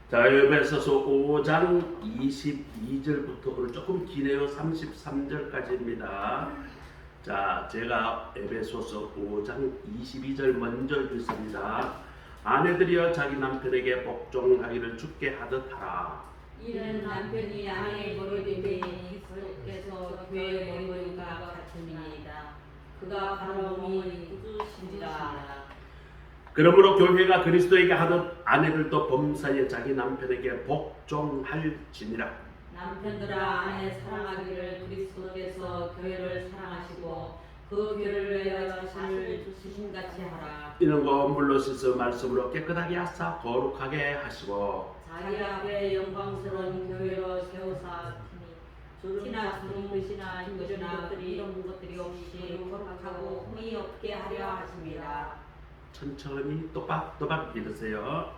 자, 에베소서 5장 22절부터 오늘 조금 기네요. 33절까지입니다. 자, 제가 에베소서 5장 22절 먼저 읽습니다. 아내들이여 자기 남편에게 복종하기를 주께 하듯 하라. 이는 남편이 아내의 머리됨이 그리스도께서 교회의 머리됨과 같으니이다. 그가 바로 몸이 꾸주신지라. 그러므로 교회가 그리스도에게 하듯 아내들도 범사에 자기 남편에게 복종할지니라. 남편들아 아내 사랑하기를 그리스도께서 교회를 사랑하시고 그 교회를 위하여 자신을 주신같이 하라. 이는 거 물로 씻어 말씀으로 깨끗하게 하사 거룩하게 하시고 자기 앞에 영광스러운 교회로 세우사 티나 주름 끝이나 흉주나 이런 것들이 없이 거룩하고 흠이 없게 하려 하십니다. 천천히 또박또박 읽으세요.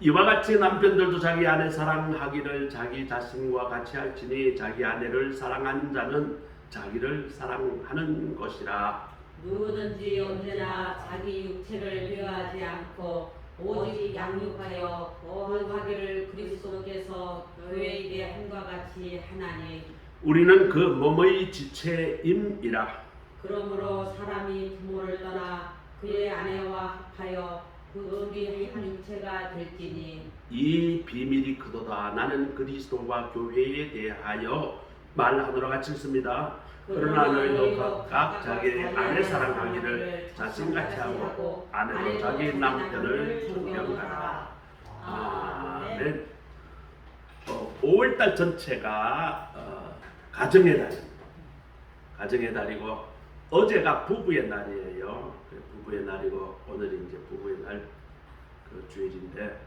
이와 같이 남편들도 자기 아내 사랑하기를 자기 자신과 같이 할지니 자기 아내를 사랑하는 자는 자기를 사랑하는 것이라. 누구든지 언제나 자기 육체를 미워하지 않고 오직 양육하여 거룩하기를 그리스도께서 교회에게 함과 같이 하나니 우리는 그 몸의 지체임이라. 그러므로 사람이 부모를 떠나 그의 아내와 합하여 그 둘이 한 육체가 될지니 이 비밀이 크도다. 나는 그리스도와 교회에 대하여 말하노라 같이 읽습니다. 그러나 너희도 각각 자기 아내 사랑하기를 자신같이 하고 아내도 자기 남편을 존경하라. 아멘. 5월달 전체가 가정의 달입니다. 가정의 달이고 어제가 부부의 날이에요. 부부의 날이고 오늘이 이제 부부의 날 그 주일인데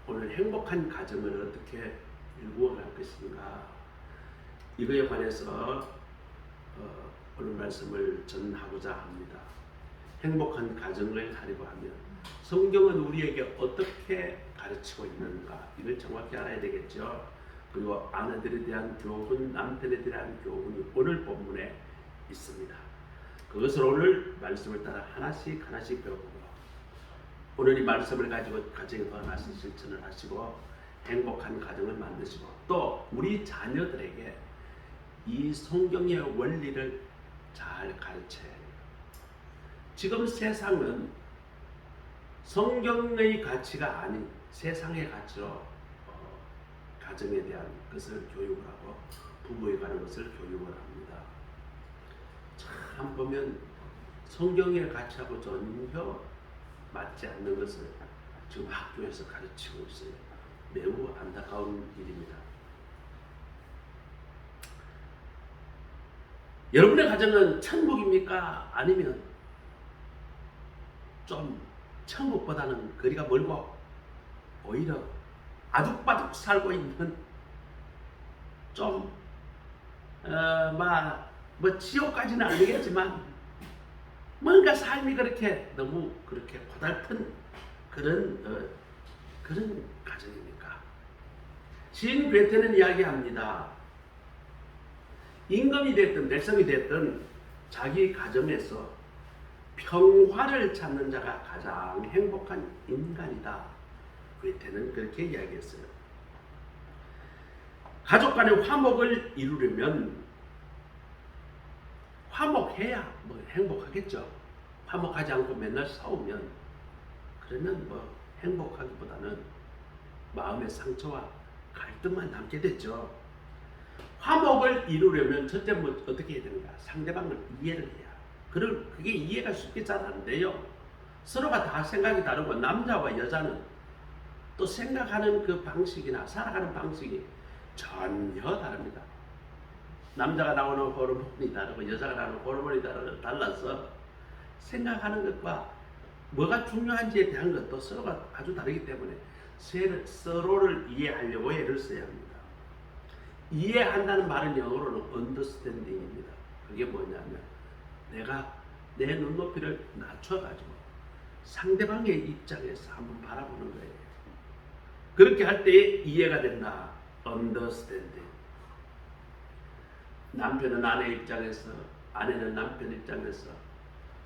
오늘 행복한 가정을 어떻게 일구어갈 것인가 이거에 관해서 오늘 말씀을 전하고자 합니다. 행복한 가정을 하려고 하면 성경은 우리에게 어떻게 가르치고 있는가 이걸 정확히 알아야 되겠죠. 그리고 아내들에 대한 교훈, 남편에 대한 교훈이 오늘 본문에 있습니다. 그것을 오늘 말씀을 따라 하나씩 배워보고 오늘 이 말씀을 가지고 가정에 하나씩 실천을 하시고 행복한 가정을 만드시고 또 우리 자녀들에게 이 성경의 원리를 잘 가르쳐야 해요. 지금 세상은 성경의 가치가 아닌 세상의 가치로 가정에 대한 것을 교육을 하고 부부에 관한 것을 교육을 합니다. 참 보면 성경의 가치하고 전혀 맞지 않는 것을 지금 학교에서 가르치고 있어요. 매우 안타까운 일입니다. 여러분의 가정은 천국입니까? 아니면 좀 천국보다는 거리가 멀고 오히려 아죽바죽 살고 있는 좀 뭐 지옥까지는 아니겠지만 뭔가 삶이 그렇게 너무 그렇게 고달픈 그런 가정입니까? 시인 괴테는 이야기합니다. 임금이 됐든 백성이 됐든 자기 가정에서 평화를 찾는 자가 가장 행복한 인간이다. 괴테는 그렇게 이야기했어요. 가족 간의 화목을 이루려면 화목해야 뭐 행복하겠죠. 화목하지 않고 맨날 싸우면 그러면 뭐 행복하기보다는 마음의 상처와 갈등만 남게 되죠. 화목을 이루려면 첫째 뭐 어떻게 해야 되는가? 상대방을 이해를 해야. 그게 이해가 쉽게 잘 안 돼요. 서로가 다 생각이 다르고 남자와 여자는 또 생각하는 그 방식이나 살아가는 방식이 전혀 다릅니다. 남자가 나오는 호르몬이 다르고 여자가 나오는 호르몬이 달라서 생각하는 것과 뭐가 중요한지에 대한 것도 서로가 아주 다르기 때문에 서로를 이해하려고 애를 써야 합니다. 이해한다는 말은 영어로는 understanding입니다. 그게 뭐냐면 내가 내 눈높이를 낮춰가지고 상대방의 입장에서 한번 바라보는 거예요. 그렇게 할 때 이해가 된다. understanding. 남편은 아내 입장에서, 아내는 남편 입장에서,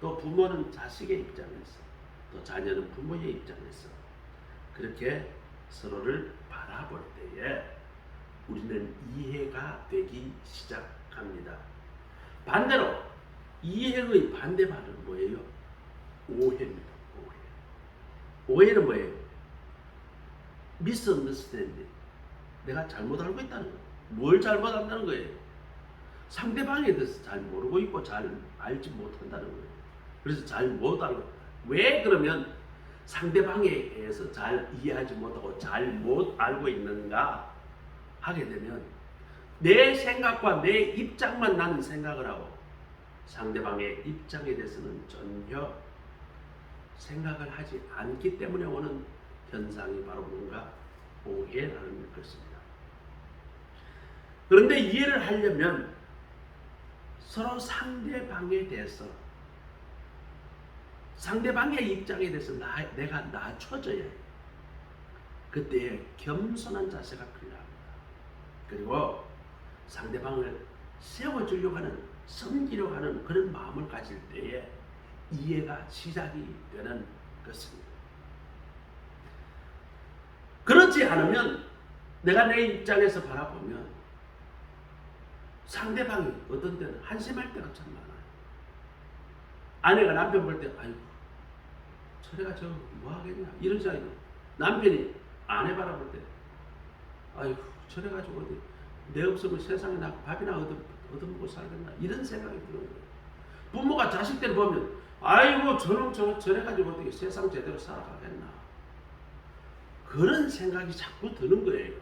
또 부모는 자식의 입장에서, 또 자녀는 부모의 입장에서 그렇게 서로를 바라볼 때에 우리는 이해가 되기 시작합니다. 반대로 이해의 반대말은 뭐예요? 오해입니다. 오해는 뭐예요? misunderstanding. 내가 잘못 알고 있다는 거예요. 뭘 잘못 안다는 거예요? 상대방에 대해서 잘 모르고 있고 잘 알지 못한다는 거예요. 그래서 잘 못 알고. 왜 그러면 상대방에 대해서 잘 이해하지 못하고 잘 못 알고 있는가 하게 되면 내 생각과 내 입장만 나는 생각을 하고 상대방의 입장에 대해서는 전혀 생각을 하지 않기 때문에 오는 현상이 바로 뭔가 오해라는 것입니다. 그런데 이해를 하려면 서로 상대방에 대해서 상대방의 입장에 대해서 내가 낮춰져야 해요. 그때 겸손한 자세가 필요합니다. 그리고 상대방을 세워주려고 하는, 섬기려고 하는 그런 마음을 가질 때에 이해가 시작이 되는 것입니다. 그렇지 않으면 내가 내 입장에서 바라보면 상대방이 어떤 때는 한심할 때가 참 많아요. 아내가 남편 볼 때 아이고 저래가 저 뭐하겠냐 이런 생각이 남편이 아내 바라볼 때 아이고 저래가지고 어디 내 없으면 세상에 나 밥이나 얻어먹고 살겠나 이런 생각이 들어요. 부모가 자식들 보면 아이고 저놈 저래가지고 어떻게 세상 제대로 살아가겠나 그런 생각이 자꾸 드는 거예요.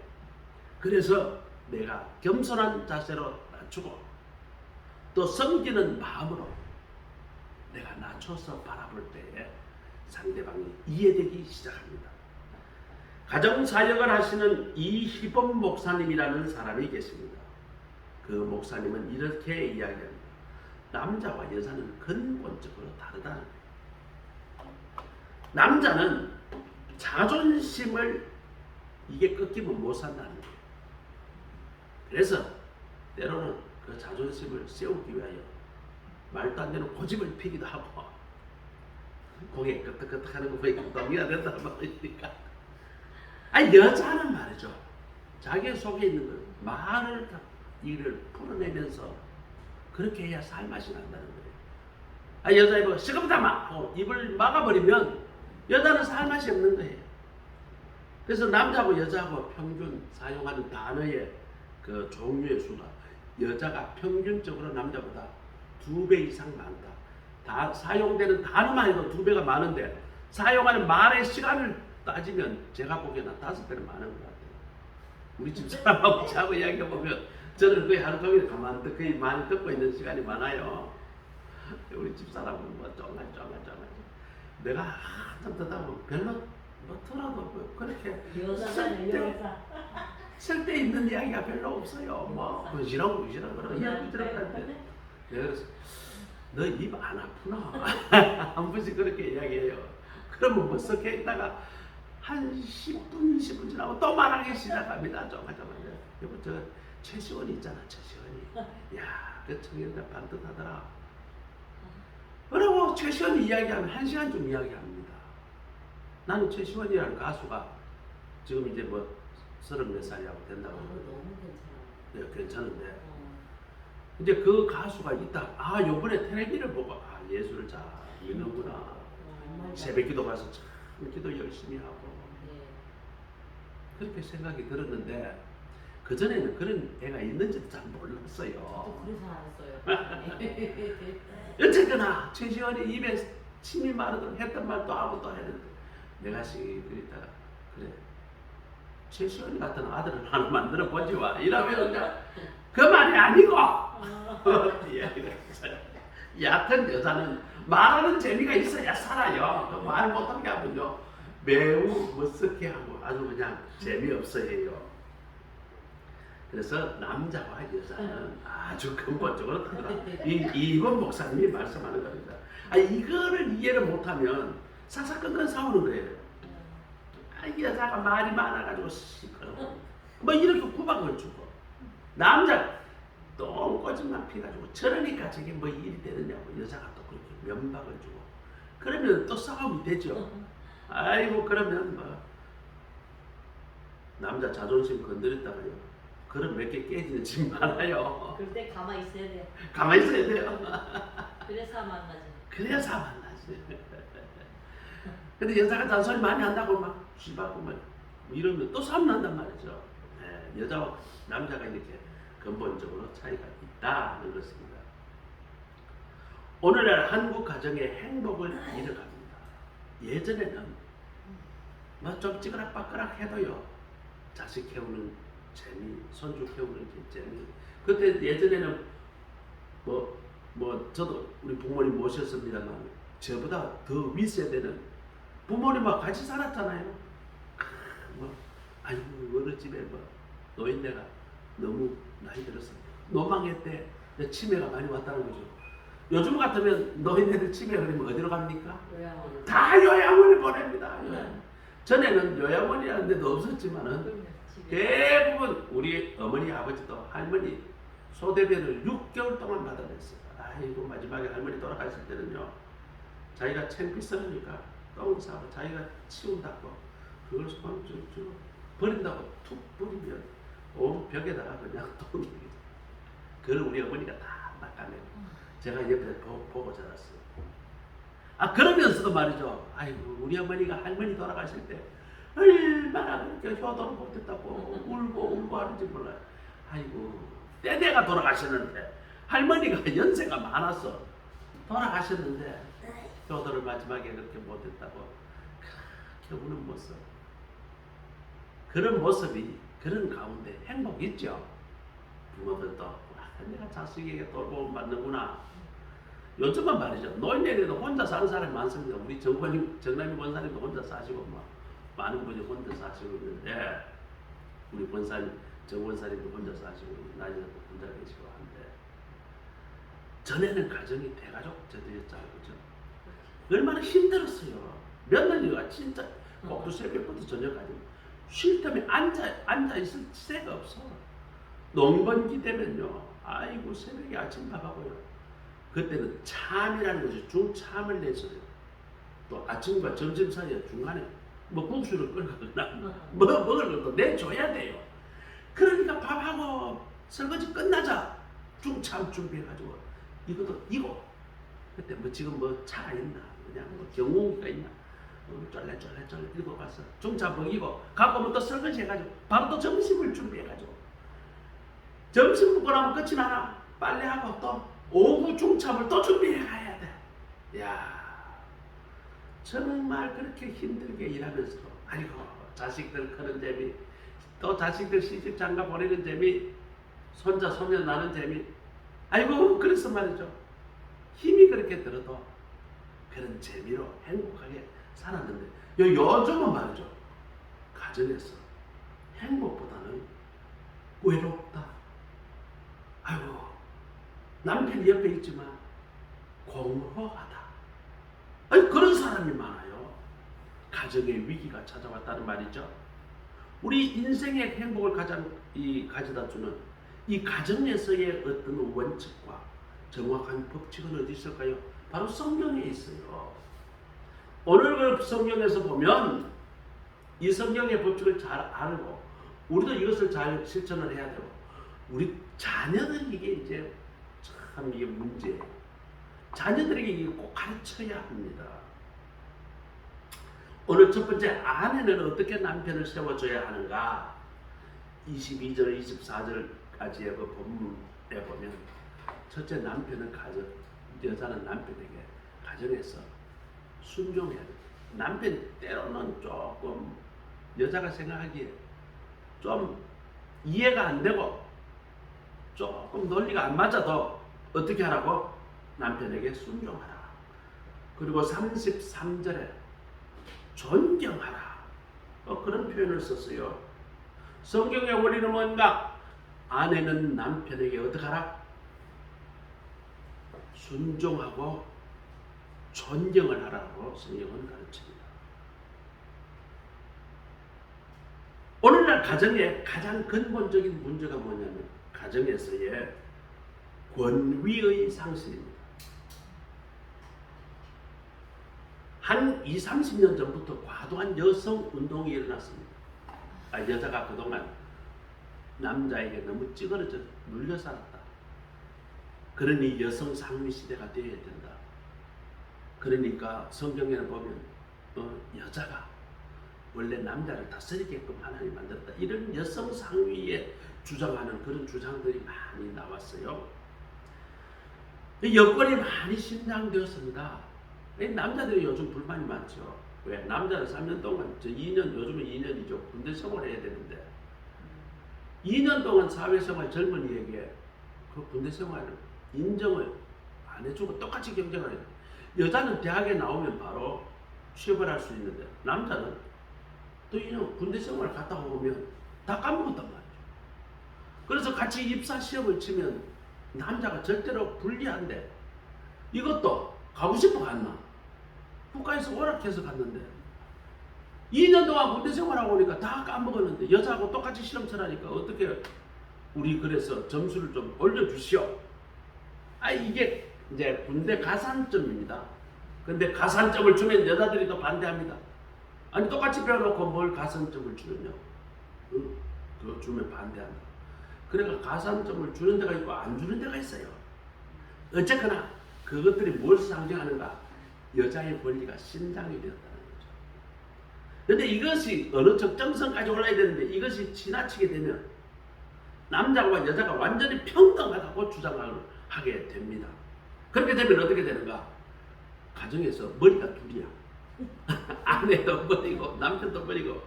그래서 내가 겸손한 자세로 낮추고 또 섬기는 마음으로 내가 낮춰서 바라볼 때에 상대방이 이해되기 시작합니다. 가정사역을 하시는 이희범 목사님이라는 사람이 계십니다. 그 목사님은 이렇게 이야기합니다. 남자와 여자는 근본적으로 다르다는 거예요. 남자는 자존심을 이게 꺾이면 못 산다는 거예요. 그래서 때로는 그 자존심을 세우기 위하여 말도 안 되는 고집을 피기도 하고 고개 끄덕끄덕 하는 거 보니까 동의가 된다는 말이니까 여자는 말이죠. 자기 속에 있는 걸 말을 일을 풀어내면서 그렇게 해야 살맛이 난다는 거예요. 여자 입을 시금다마 하고 입을 막아버리면 여자는 살맛이 없는 거예요. 그래서 남자하고 여자하고 평균 사용하는 단어의 그 종류의 수가 여자가 평균적으로 남자보다 2배 이상 많다. 다 사용되는 단어만 해도 2배가 많은데 사용하는 말의 시간을 따지면 제가 보기에는 5배는 많은 것 같아요. 우리 집 사람하고 자고 이야기해보면 저는 거의 하루 종일 가만 거의 많이 듣고 있는 시간이 많아요. 우리 집 사람은 뭐 쫑알쫑알 내가 한참 듣다 보면 별로 뭐 들어도 뭐 그렇게 쓸데있는 이야기가 별로 없어요. 뭐 부지런고 그런 이야기 들었는데 내가 그래서 너 입 안 아프나? 한 번씩 그렇게 이야기해요. 그러면 뭐 썩해 있다가 한 10분, 20분 지나고 또 말하기 시작합니다. 좀 하자마자 여보 저 최시원이 있잖아. 최시원이. 야, 그 청년들 반듯하더라. 그러고 최시원이 이야기하면 1시간쯤 이야기합니다. 나는 최시원이라는 가수가 지금 이제 뭐 30몇 살이라고 된다고 너무 괜찮아. 네, 괜찮은데 이제 그 가수가 있다. 요번에 텔레비를 보고 예술을 잘 믿는구나. 새벽기도 가서 참 기도 열심히 하고 그렇게 생각이 들었는데 그 전에는 그런 애가 있는지도 잘 몰랐어요. 저도 그래서 알았어요. 어쨌거나 최시원이 입에 침이 마르도록 했던 말도 하고 또 했는데 내가 그랬다가 그래 최시원이 같은 아들을 하나 만들어 보지 와 이러면 그 말이 아니고 얕은 여자는 말하는 재미가 있어야 살아요. 말 못하게 하면요 매우 멋스게 하고 아주 그냥 재미없어 해요. 그래서 남자와 여자는 아주 근본적으로 다르다. 이번 목사님이 말씀하는 겁니다. 이거를 이해를 못하면 사사건건 싸우는 거예요. 여자가 말이 많아가지고 시끄러워. 뭐 이렇게 구박을 주고 남자 똥꼬집만 피가지고 저러니까 저게 뭐 일이 되느냐고 여자가 또 그렇게 면박을 주고 그러면 또 싸움이 되죠. 아이고 그러면 뭐 남자 자존심 건드렸다가요. 그럼 몇 개 깨지는 집 많아요. 그럴 때 가만히 있어야 돼. 가만히 있어야 돼요. 그래서 만나지. 그래야 만나지. 근데 여자가 잔소리 많이 한다고 막 쥐바고 막 이러면 또 싸움 난단 말이죠. 네, 여자와 남자가 이렇게 근본적으로 차이가 있다는 것입니다. 오늘날 한국 가정의 행복을 잃어갑니다. 예전에는 뭐 좀 찌그락빠그락 해도요, 자식 키우는 재미, 손주 키우는 재미. 그때 예전에는 저도 우리 부모님 모셨습니다만 저보다 더 윗세대는 부모님하고 같이 살았잖아요. 아이고 어느 집에 노인네가 너무 나이 들어서 노망해 때 치매가 많이 왔다는 거죠. 요즘 같으면 노인네들 치매 걸리면 어디로 갑니까? 요양원. 다 요양원에 보냅니다. 전에는 요양원이라는 데도 없었지만은 대부분 우리 어머니 아버지도 할머니 소대변을 6개월 동안 받아냈어요. 아이고 마지막에 할머니 돌아가실 때는요, 자기가 창피스러우니까 똥을 싸고 자기가 치운다고 그걸 손 쭉 버린다고 툭 버리면 온 벽에다가 그냥 똥이. 그걸 우리 어머니가 다 닦아내고 제가 옆에 보고 자랐어요. 그러면서도 말이죠. 아이고 우리 어머니가 할머니 돌아가실 때 얼마나 그렇게 효도를 못했다고 울고 하는지 몰라요. 아이고 때내가 돌아가셨는데 할머니가 연세가 많아서 돌아가셨는데 효도를 마지막에 그렇게 못했다고 그렇게 우는 모습. 그런 모습이 그런 가운데 행복이 있죠. 부모들도 내가 자식에게 돌봄 받는구나. 요즘은 말이죠. 노인네들도 혼자 사는 사람이 많습니다. 우리 정남희 권사님도 혼자 사시고 많은 분이 혼자 사시고 있는데 우리 권사님 정 권사님도 혼자 사시고 나이도 혼자 계시고 한데 전에는 가정이 대가족 제도였잖아요. 그죠? 얼마나 힘들었어요. 몇 년이가 진짜 꼭두 새벽부터 저녁까지 쉴 틈에 앉아 있을 새가 없어. 농번기 되면요. 아이고 새벽에 아침밥하고요. 그때는 참이라는 것이 중참을 내서요. 또 아침과 점심 사이에 중간에 국수를 끓거나 먹을 것도 내줘야 돼요. 그러니까 밥하고 설거지 끝나자 중참 준비해가지고 이거 그때 지금 차가 있나 그냥 경운기가 있나 쫄래 이거 가서 중참 먹이고 갖고 오면 또 설거지 해가지고 바로 또 점심을 준비해가지고 점심 먹고 나면 끝이 나나 빨래하고 또 오후 중참을 또 준비해 가야 돼. 야, 정말 그렇게 힘들게 일하면서도 아이고 자식들 크는 재미, 또 자식들 시집 장가 보내는 재미, 손자 소년 나는 재미. 아이고 그래서 말이죠. 힘이 그렇게 들어도 그런 재미로 행복하게 살았는데 요즘은 말이죠. 가정에서 행복보다는 외롭다. 아이고 남편이 옆에 있지만 공허하다. 아니 그런 사람이 많아요. 가정의 위기가 찾아왔다는 말이죠. 우리 인생의 행복을 가져다 주는 이 가정에서의 어떤 원칙과 정확한 법칙은 어디 있을까요? 바로 성경에 있어요. 오늘 그 성경에서 보면 이 성경의 법칙을 잘 알고 우리도 이것을 잘 실천을 해야 되고 우리 자녀들 이게 이제 참 이게 문제예요. 자녀들에게 이게 꼭 가르쳐야 합니다. 오늘 첫 번째 아내는 어떻게 남편을 세워줘야 하는가? 22절, 24절까지의 그 본문에 보면 첫째 남편은 여자는 남편에게 가정에서 순종해야 돼요. 남편 때로는 조금 여자가 생각하기에 좀 이해가 안 되고 조금 논리가 안 맞아도 어떻게 하라고? 남편에게 순종하라. 그리고 33절에 존경하라. 그런 표현을 썼어요. 성경의 원리는 뭔가? 아내는 남편에게 어떻게 하라? 순종하고 존경을 하라고 성경은 가르칩니다. 오늘날 가정의 가장 근본적인 문제가 뭐냐면 가정에서의 권위의 상실입니다. 한 20, 30년 전부터 과도한 여성 운동이 일어났습니다. 여자가 그동안 남자에게 너무 찌그러져 눌려 살았다. 그러니 여성 상위 시대가 되어야 된다. 그러니까 성경에는 보면 여자가 원래 남자를 다스리게끔 하나님 만들었다. 이런 여성 상위에 주장하는 그런 주장들이 많이 나왔어요. 여건이 많이 신장되었습니다. 남자들이 요즘 불만이 많죠. 왜? 남자는 3년 동안, 2년, 요즘은 2년이죠. 군대 생활을 해야 되는데 2년 동안 사회생활 젊은이에게 그 군대 생활을 인정을 안 해주고 똑같이 경쟁을 해요. 여자는 대학에 나오면 바로 취업을 할 수 있는데 남자는 또 2년 군대 생활을 갔다 오면 다 까먹었단 말이죠. 그래서 같이 입사 시험을 치면 남자가 절대로 불리한데 이것도 가고 싶어 갔나? 국가에서 오락해서 갔는데 2년 동안 군대 생활하고 오니까 다 까먹었는데 여자하고 똑같이 시험 치라니까 어떻게 우리 그래서 점수를 좀 올려주시오. 이게 이제 군대 가산점입니다. 근데 가산점을 주면 여자들이 더 반대합니다. 아니 똑같이 배워놓고 뭘 가산점을 주느냐. 그거 주면 반대한다. 그러니까 가산점을 주는 데가 있고 안 주는 데가 있어요. 어쨌거나 그것들이 무엇을 상징하는가? 여자의 권리가 신장이 되었다는 거죠. 그런데 이것이 어느 적정선까지 올라야 되는데 이것이 지나치게 되면 남자와 여자가 완전히 평등하다고 주장을 하게 됩니다. 그렇게 되면 어떻게 되는가? 가정에서 머리가 둘이야. 아내도 버리고 남편도 버리고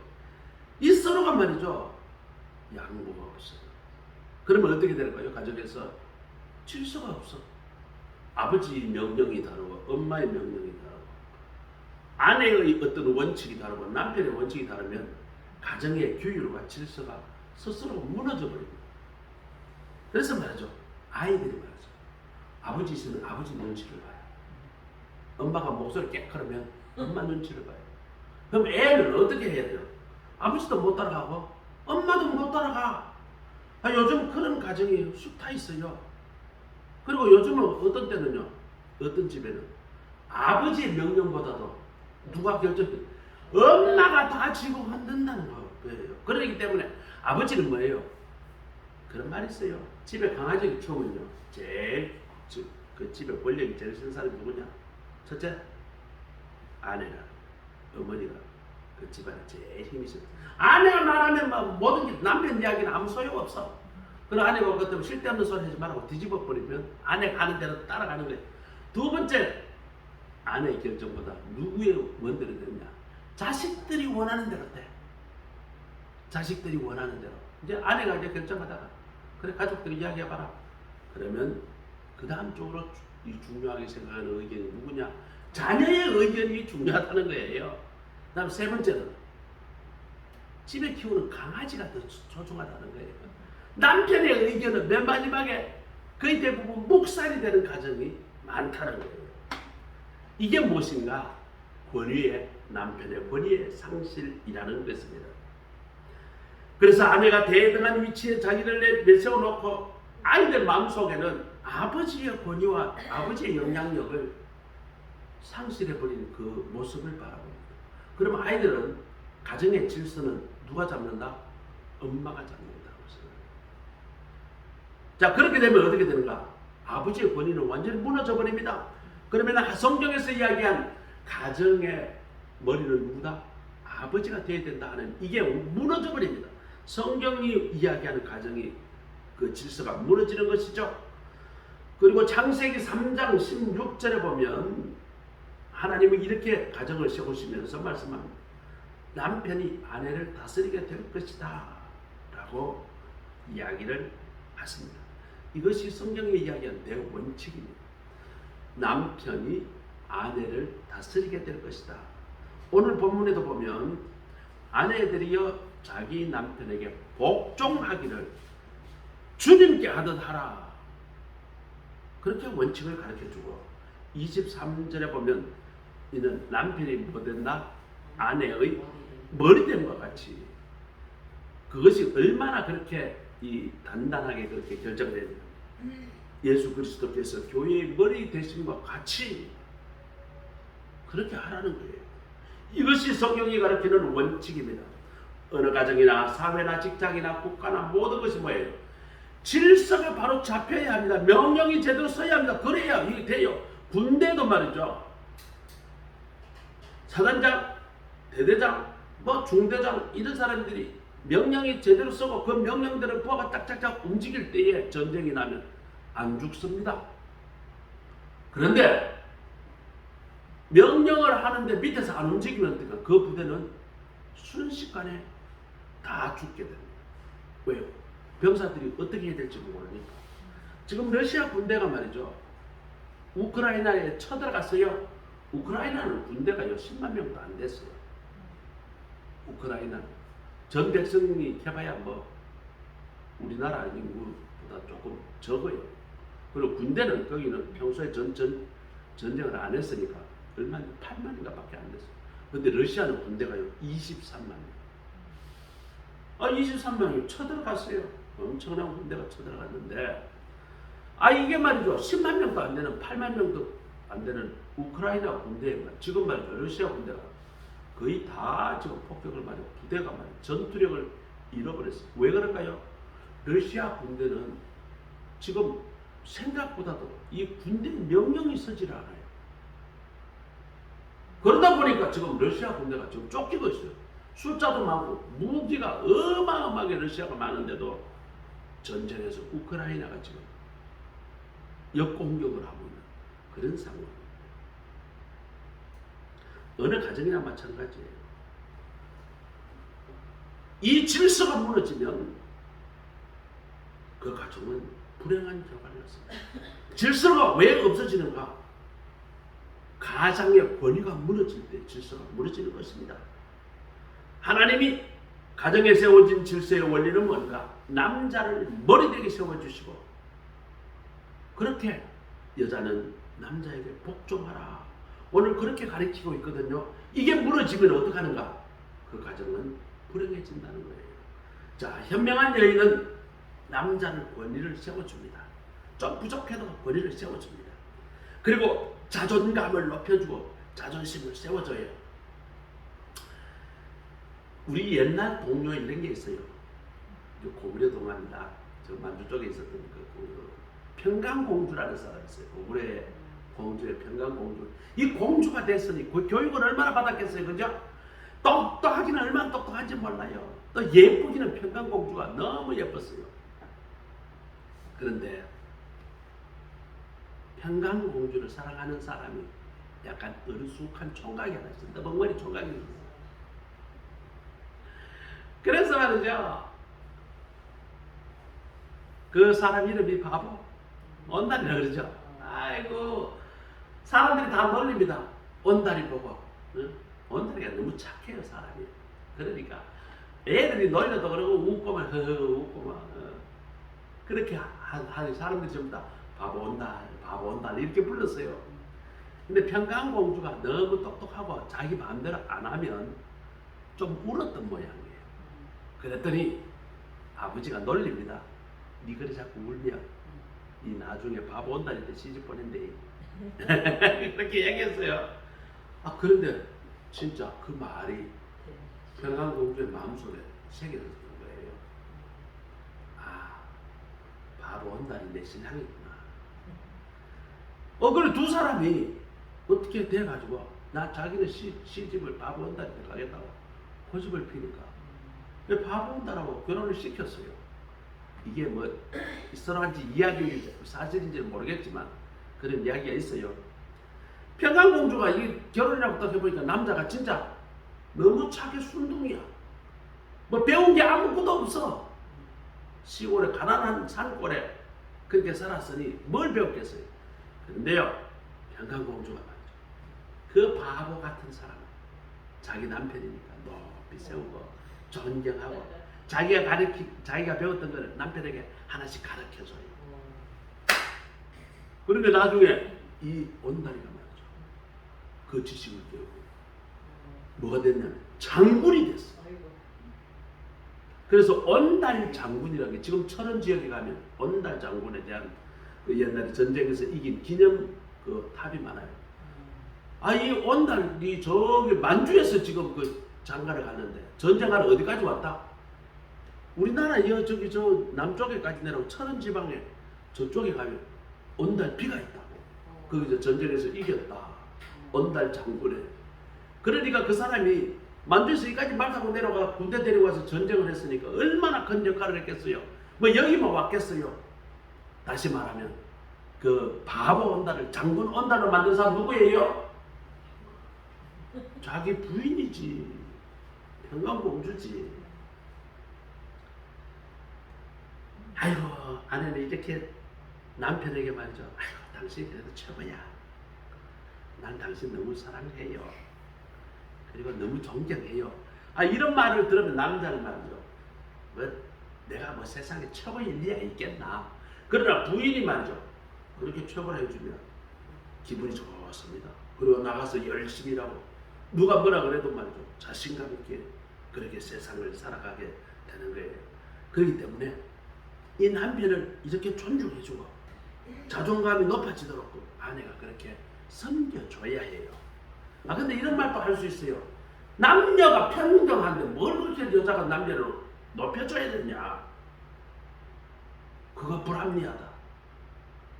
이 서로가 말이죠. 양보가 없어요. 그러면 어떻게 되는 거예요? 가정에서 질서가 없어. 아버지 명령이 다르고 엄마의 명령이 다르고 아내의 어떤 원칙이 다르고 남편의 원칙이 다르면 가정의 규율과 질서가 스스로 무너져 버립니다. 그래서 말이죠. 아이들이 말이죠. 아버지 있으면 아버지 눈치를 봐요. 엄마가 목소리 깨끗하면 엄마 눈치를 봐요. 그럼 애는 어떻게 해야 돼요? 아버지도 못 따라가고 엄마도 못 따라가. 요즘 그런 가정이 숱하 있어요. 그리고 요즘은 어떤 때는요. 어떤 집에는 아버지의 명령보다도 누가 결정해? 엄마가 다 지고 흔든다는 거예요. 그러기 때문에 아버지는 뭐예요? 그런 말이 있어요. 집에 강아지를 키우면요. 제일 그 집에 권력이 제일 센 사람이 누구냐? 첫째, 아내가, 어머니가 그 집안에 제일 힘이 있어요. 아내가 말하면 막 모든 게 남편 이야기는 아무 소용없어. 그럼 아내가 그것 쓸데없는 소리 하지 말라고 뒤집어 버리면 아내가 가는 대로 따라가는 거예요. 두 번째, 아내의 결정보다 누구의 원대로 되느냐? 자식들이 원하는 대로 돼. 자식들이 원하는 대로. 이제 아내가 이제 결정하다가 그래 가족들이 이야기해봐라. 그러면 그 다음 쪽으로 이 중요하게 생각하는 의견이 누구냐? 자녀의 의견이 중요하다는 거예요. 그 다음 세 번째는 집에 키우는 강아지가 더 소중하다는 거예요. 남편의 의견은 맨 마지막에 거의 대부분 묵살이 되는 가정이 많다는 거예요. 이게 무엇인가? 남편의 권위의 상실이라는 것입니다. 그래서 아내가 대등한 위치에 자기를 내세워놓고 아이들 마음속에는 아버지의 권위와 아버지의 영향력을 상실해버린 그 모습을 바라봅니다. 그러면 아이들은 가정의 질서는 누가 잡는다? 엄마가 잡는다고 생각합니다. 자, 그렇게 되면 어떻게 되는가? 아버지의 권위는 완전히 무너져 버립니다. 그러면 성경에서 이야기한 가정의 머리는 누구다? 아버지가 되어야 된다 하는 이게 무너져 버립니다. 성경이 이야기하는 가정이 그 질서가 무너지는 것이죠. 그리고 창세기 3장 16절에 보면 하나님은 이렇게 가정을 세우시면서 말씀합니다. 남편이 아내를 다스리게 될 것이다 라고 이야기를 하십니다. 이것이 성경이 이야기하는 대원칙입니다. 남편이 아내를 다스리게 될 것이다. 오늘 본문에도 보면 아내들이여 자기 남편에게 복종하기를 주님께 하듯 하라. 그렇게 원칙을 가르쳐주고 23절에 보면 이는 남편이 뭐됐나? 아내의 머리됨과 같이 그것이 얼마나 그렇게 단단하게 그렇게 결정되느냐. 예수 그리스도께서 교회의 머리 되심과 같이 그렇게 하라는 거예요. 이것이 성경이 가르치는 원칙입니다. 어느 가정이나 사회나 직장이나 국가나 모든 것이 뭐예요? 질서가 바로 잡혀야 합니다. 명령이 제대로 써야 합니다. 그래야 이게 돼요. 군대도 말이죠. 사단장, 대대장, 뭐 중대장 이런 사람들이 명령이 제대로 쓰고 그 명령대로 부하가 딱딱딱 움직일 때에 전쟁이 나면 안 죽습니다. 그런데 명령을 하는데 밑에서 안 움직이면 그 부대는 순식간에 다 죽게 됩니다. 왜요? 병사들이 어떻게 해야 될지 모르니까. 지금 러시아 군대가 말이죠. 우크라이나에 쳐들어갔어요. 우크라이나는 군대가요 10만 명도 안 됐어요. 우크라이나는 전 백성이 해봐야 뭐 우리나라 인구보다 조금 적어요. 그리고 군대는 거기는 평소에 전쟁을 안 했으니까 얼마 8만인가 밖에 안 됐어요. 근데 러시아는 군대가요 23만 명. 23만이 쳐들어갔어요. 엄청난 군대가 쳐들어갔는데 이게 말이죠. 10만 명도 안 되는 8만 명도 안 되는 우크라이나 군대에 지금 말이죠. 러시아 군대가 거의 다 지금 폭격을 맞고 부대가 말이죠. 전투력을 잃어버렸어요. 왜 그럴까요? 러시아 군대는 지금 생각보다도 이 군대 명령이 서질 않아요. 그러다 보니까 지금 러시아 군대가 지금 쫓기고 있어요. 숫자도 많고 무기가 어마어마하게 러시아가 많은데도 전쟁에서 우크라이나가 지금 역공격을 하고 있는 그런 상황입니다. 어느 가정이나 마찬가지예요. 이 질서가 무너지면 그 가정은 불행한 결과를 낳습니다. 질서가 왜 없어지는가? 가장의 권위가 무너질 때 질서가 무너지는 것입니다. 하나님이 가정에 세워진 질서의 원리는 뭔가? 남자를 머리되게 세워주시고 그렇게 여자는 남자에게 복종하라. 오늘 그렇게 가르치고 있거든요. 이게 무너지면 어떻게 하는가? 그 가정은 불행해진다는 거예요. 자, 현명한 여인은 남자는 권위를 세워줍니다. 좀 부족해도 권위를 세워줍니다. 그리고 자존감을 높여주고 자존심을 세워줘요. 우리 옛날 동료 이런 게 있어요. 고구려 동화입니다. 저 만주 쪽에 있었던 그 평강공주라는 사람이 있어요. 고구려의 공주의 평강공주. 이 공주가 됐으니 그 교육을 얼마나 받았겠어요, 그죠? 똑똑하기는 얼마나 똑똑한지 몰라요. 또 예쁘기는 평강공주가 너무 예뻤어요. 그런데 평강공주를 사랑하는 사람이 약간 어리숙한 총각이 하나 있어요. 너벅머리 총각이 있어요. 그래서 말이죠. 그 사람 이름이 바보 온달이라 그러죠. 아이고 사람들이 다 놀립니다. 온달이 보고. 응? 온달이가 너무 착해요 사람이. 그러니까 애들이 놀려도 그러고 웃고만 웃고만 그렇게 하는 사람들이 전부 다 바보 온달 이렇게 불렀어요. 근데 평강공주가 너무 똑똑하고 자기 마음대로 안 하면 좀 울었던 모양이에요. 그랬더니 아버지가 놀립니다. 니 그래 자꾸 울면 이 나중에 바보 온달인데 시집 보낸대. 그렇게 얘기했어요. 그런데 진짜 그 말이 평강공주의 마음속에 새겨졌던 거예요. 바보 온달이 내 신랑이구나. 그래 두 사람이 어떻게 돼가지고 자기는 시집을 바보 온달한테 가겠다고 고집을 피니까 바보 온달하고 결혼을 시켰어요. 이게 뭐 서로한테 이야기인지 사실인지는 모르겠지만 그런 이야기가 있어요. 평강공주가 이 결혼이라고 딱 해보니까 남자가 진짜 너무 착해 순둥이야. 뭐 배운 게 아무것도 없어. 시골에 가난한 산골에 그렇게 살았으니 뭘 배웠겠어요. 그런데요 평강공주가 말이죠. 그 바보 같은 사람 자기 남편이니까 높이 세우고 존경하고 자기가 배웠던 거를 남편에게 하나씩 가르쳐줘요. 그런데 나중에 이 온달이가 말이죠. 그 지식을 배우고 뭐가 됐냐면 장군이 됐어. 그래서 온달 장군이라는 게 지금 철원 지역에 가면 온달 장군에 대한 그 옛날에 전쟁에서 이긴 기념 그 탑이 많아요. 이 온달이 저기 만주에서 지금 그 장가를 갔는데 전쟁하러 어디까지 왔다? 우리나라 저기 저 남쪽에까지 내려오고 천안 지방에 저쪽에 가면 온달 비가 있다고. 거기서 전쟁에서 이겼다. 온달 장군에. 그러니까 그 사람이 만주에서 여기까지 말 타고 내려가 군대 데리고 와서 전쟁을 했으니까 얼마나 큰 역할을 했겠어요. 뭐 여기만 왔겠어요. 다시 말하면 그 바보 온달을 장군 온달로 만든 사람 누구예요? 자기 부인이지. 평강공주지. 아이고 아내는 이렇게 남편에게 말이죠. 아이고 당신 그래도 최고야. 난 당신 너무 사랑해요. 그리고 너무 존경해요. 이런 말을 들으면 남자는 말이죠. 뭐 내가 뭐 세상에 최고일 리가 있겠나. 그러나 부인이 말이죠. 그렇게 최고를 해주면 기분이 좋습니다. 그리고 나가서 열심히 일하고 누가 뭐라 그래도 말이죠. 자신감 있게 그렇게 세상을 살아가게 되는 거예요. 그렇기 때문에 이 남편을 이렇게 존중해주고 자존감이 높아지도록 아내가 그렇게 섬겨줘야 해요. 근데 이런 말도 할 수 있어요. 남녀가 평등한데 뭘 그렇게 여자가 남녀를 높여줘야 되냐. 그거 불합리하다.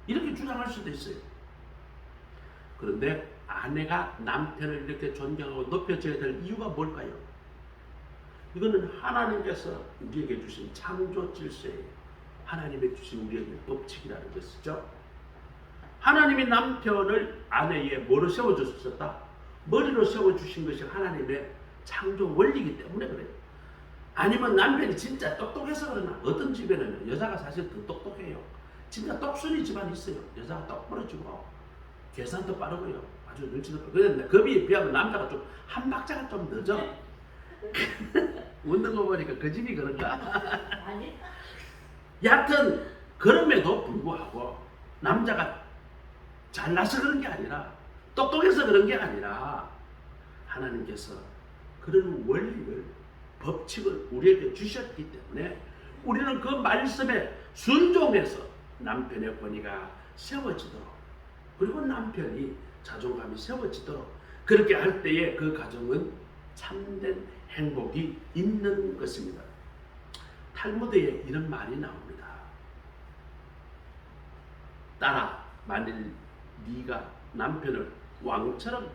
이렇게 주장할 수도 있어요. 그런데 아내가 남편을 이렇게 존경하고 높여줘야 될 이유가 뭘까요? 이거는 하나님께서 우리에게 주신 창조 질서예요. 하나님이 주신 우리에게 법칙이라는 것이죠. 하나님이 남편을 아내에 뭐로 세워주셨다? 머리로 세워주신 것이 하나님의 창조 원리이기 때문에 그래요. 아니면 남편이 진짜 똑똑해서 그러나 어떤 집에는 여자가 사실 더 똑똑해요. 진짜 똑순이 집안이 있어요. 여자가 똑부러지고 계산도 빠르고요. 아주 눈치도 빠르고. 그런데 거기에 비하면 남자가 좀 한 박자가 좀 늦어. 웃는 거 보니까 그 집이 그런가? 아니. 여하튼 그럼에도 불구하고 남자가 잘나서 그런 게 아니라 똑똑해서 그런 게 아니라 하나님께서 그런 원리를 법칙을 우리에게 주셨기 때문에 우리는 그 말씀에 순종해서 남편의 권위가 세워지도록 그리고 남편이 자존감이 세워지도록 그렇게 할 때에 그 가정은 참된 행복이 있는 것입니다. 탈무드에 이런 말이 나옵니다. 딸아, 만일 네가 남편을 왕처럼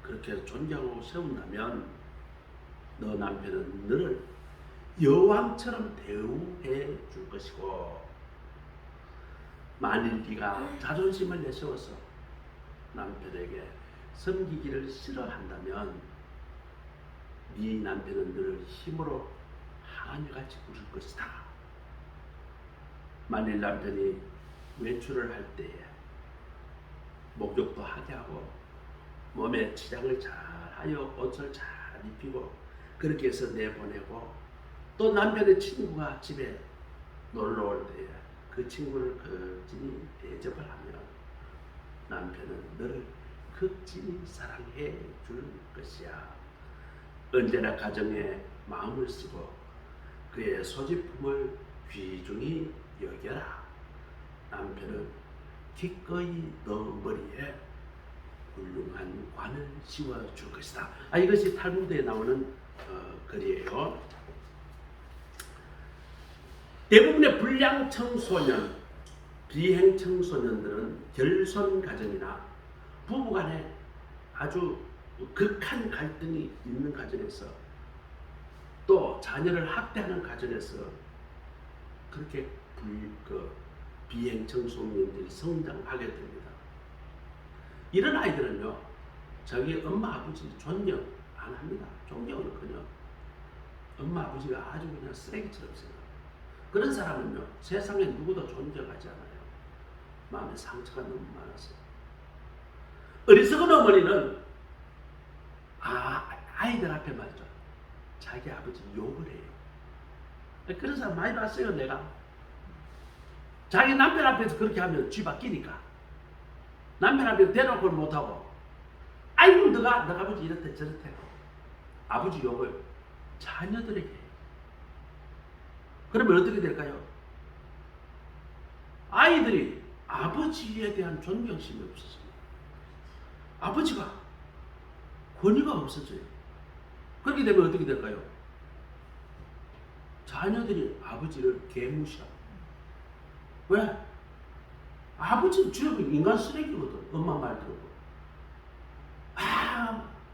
그렇게 존경하고 세운다면 너 남편은 너를 여왕처럼 대우해 줄 것이고 만일 네가 자존심을 내세워서 남편에게 섬기기를 싫어한다면 네 남편은 너를 힘으로 하늘같이 부를 것이다. 만일 남편이 외출을 할 때에 목욕도 하게 하고 몸에 치장을 잘 하여 옷을 잘 입히고 그렇게 해서 내보내고 또 남편의 친구가 집에 놀러 올 때에 그 친구를 극진히 대접을 하면 남편은 너를 극진히 사랑해 줄 것이야. 언제나 가정에 마음을 쓰고 그의 소지품을 귀중히 여겨라. 남편은 기꺼이 너 머리에 훌륭한 관을 씌워줄 것이다. 이것이 탈무드에 나오는 글이에요. 대부분의 불량 청소년, 비행 청소년들은 결손 가정이나 부부간에 아주 극한 갈등이 있는 가정에서 또 자녀를 학대하는 가정에서 그렇게 비행 청소년들이 성장하게 됩니다. 이런 아이들은요, 자기 엄마 아버지 존경 안 합니다. 존경은커녕 엄마 아버지가 아주 그냥 쓰레기처럼 생각합니다. 그런 사람은요, 세상에 누구도 존경하지 않아요. 마음에 상처가 너무 많아서. 어리석은 어머니는 아이들 앞에 말이죠, 자기 아버지 욕을 해요. 그런 사람 많이 봤어요. 내가 자기 남편 앞에서 그렇게 하면 쥐 바뀌니까 남편 앞에서 대놓고 못하고 아이고 너가 아버지 이렇대 저렇대 아버지 욕을 자녀들에게 해요. 그러면 어떻게 될까요? 아이들이 아버지에 대한 존경심이 없어집니다. 아버지가 권위가 없어져요. 그렇게 되면 어떻게 될까요? 자녀들이 아버지를 개무시합니다. 왜? 아버지는 주역은 인간 쓰레기거든. 엄마 말 들고.